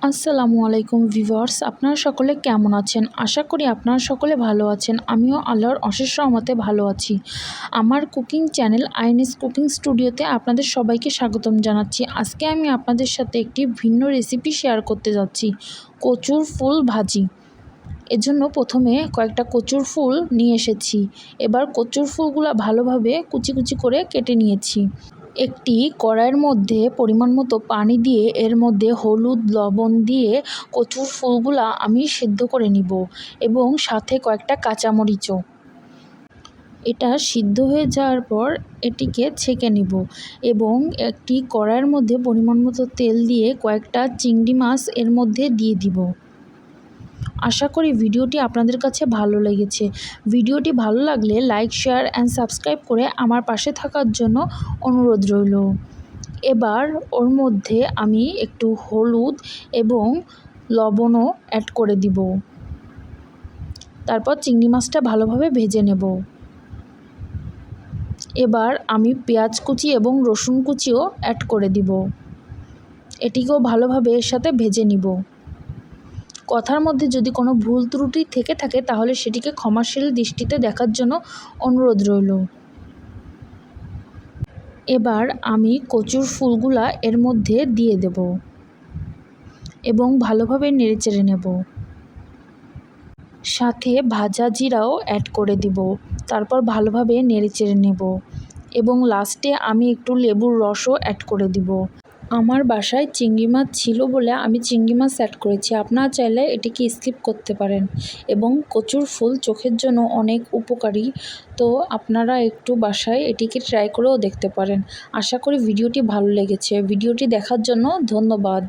আসসালামু আলাইকুম ভিউয়ার্স, আপনারা সকলে কেমন আছেন? আশা করি আপনারা সকলে ভালো আছেন। আমিও আল্লাহর অশেষ রহমতে ভালো আছি। আমার কুকিং চ্যানেল আইনেস কুকিং স্টুডিওতে আপনাদের সবাইকে স্বাগতম জানাচ্ছি। আজকে আমি আপনাদের সাথে একটি ভিন্ন রেসিপি শেয়ার করতে যাচ্ছি, কচুর ফুল ভাজি। এজন্য প্রথমে কয়েকটা কচুর ফুল নিয়ে এসেছি। এবার কচুর ফুলগুলো ভালোভাবে কুচি কুচি করে কেটে নিয়েছি। একটি কড়াইয়ের মধ্যে পরিমাণ মতো পানি দিয়ে এর মধ্যে হলুদ লবণ দিয়ে কচুর ফুলগুলা আমি সিদ্ধ করে নিব এবং সাথে কয়েকটা কাঁচামরিচও। এটা সিদ্ধ হয়ে যাওয়ার পর এটিকে ছেঁকে নিব এবং একটি কড়াইয়ের মধ্যে পরিমাণ মতো তেল দিয়ে কয়েকটা চিংড়ি মাছ এর মধ্যে দিয়ে দিব। আশা করি ভিডিওটি আপনাদের কাছে ভালো লেগেছে। ভিডিওটি ভালো লাগলে লাইক, শেয়ার অ্যান্ড সাবস্ক্রাইব করে আমার পাশে থাকার জন্য অনুরোধ রইল। এবার ওর মধ্যে আমি একটু হলুদ এবং লবণও অ্যাড করে দিব। তারপর চিংড়ি মাছটা ভালোভাবে ভেজে নেব। এবার আমি পেঁয়াজ কুচি এবং রসুন কুচিও অ্যাড করে দিব। এটিকেও ভালোভাবে এর সাথে ভেজে নিব। কথার মধ্যে যদি কোনো ভুল ত্রুটি থেকে থাকে তাহলে সেটিকে ক্ষমাশীল দৃষ্টিতে দেখার জন্য অনুরোধ রইল। এবার আমি কচুর ফুলগুলা এর মধ্যে দিয়ে দেব এবং ভালোভাবে নেড়েচেড়ে নেব। সাথে ভাজা জিরাও অ্যাড করে দিব। তারপর ভালোভাবে নেড়েচেড়ে নেব এবং লাস্টে আমি একটু লেবুর রসও অ্যাড করে দিব। আমার বাসায় চিংড়ি মাছ ছিল বলে আমি চিংড়ি মাছ অ্যাড করেছি। আপনারা চাইলে এটিকে স্কিপ করতে পারেন। এবং কচুর ফুল চোখের জন্য অনেক উপকারী, তো আপনারা একটু বাসায় এটিকে ট্রাই করেও দেখতে পারেন। আশা করি ভিডিওটি ভালো লেগেছে। ভিডিওটি দেখার জন্য ধন্যবাদ।